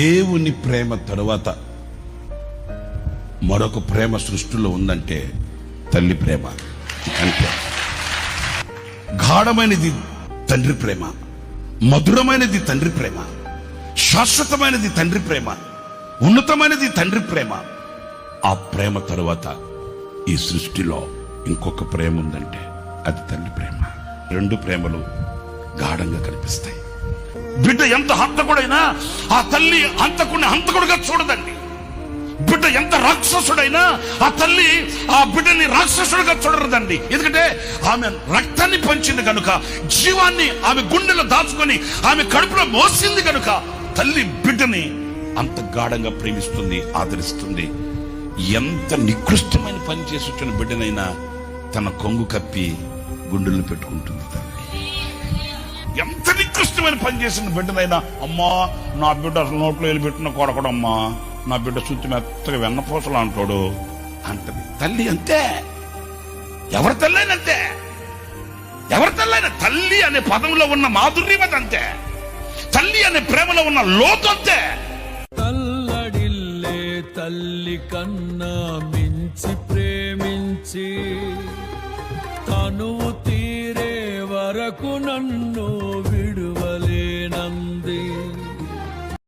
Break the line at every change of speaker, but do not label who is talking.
దేవుని ప్రేమ తరువాత మరొక ప్రేమ సృష్టిలో ఉందంటే తల్లి ప్రేమ. అంతే. గాఢమైనది తండ్రి ప్రేమ, మధురమైనది తండ్రి ప్రేమ, శాశ్వతమైనది తండ్రి ప్రేమ, ఉన్నతమైనది తండ్రి ప్రేమ. ఆ ప్రేమ తరువాత ఈ సృష్టిలో ఇంకొక ప్రేమ ఉందంటే అది తండ్రి ప్రేమ. రెండు ప్రేమలు గాఢంగా కనిపిస్తాయి. బిడ్డ ఎంత హంతకుడైనా ఆ తల్లి హంతకుడిని హంతకుడిగా చూడదండి. బిడ్డ ఎంత రాక్షసుడైనా ఆ తల్లి ఆ బిడ్డని రాక్షసుడిగా చూడరదండి. ఎందుకంటే ఆమె రక్తాన్ని పంచింది కనుక, జీవాన్ని ఆమె గుండెలో దాచుకొని ఆమె కడుపులో మోసింది కనుక తల్లి బిడ్డని అంత గాఢంగా ప్రేమిస్తుంది, ఆదరిస్తుంది. ఎంత నికృష్టమైన పని చేసి వచ్చిన బిడ్డనైనా తన కొంగు కప్పి గుండెల్లో పెట్టుకుంటుంది తల్లి. ఎంత నికృష్టమైన పని చేసిన బిడ్డనైనా, అమ్మా నా బిడ్డ అసలు నోట్లో వెళ్ళి పెట్టిన కొడకడమ్మా, నా బిడ్డ చుట్టూ మెత్తగా వెన్నపూసలు అంటాడు అంటది తల్లి. అంతే. ఎవరి తల్లైనంతే, ఎవరి తల్లైనా తల్లి అనే పదంలో ఉన్న మాధుర్యం అంతే, తల్లి అనే ప్రేమలో ఉన్న లోతు అంతే.
తల్లడిల్లే తల్లి కన్నా మించి ప్రేమించి తనువు తీరే వరకు నన్ను విడువలేనంది.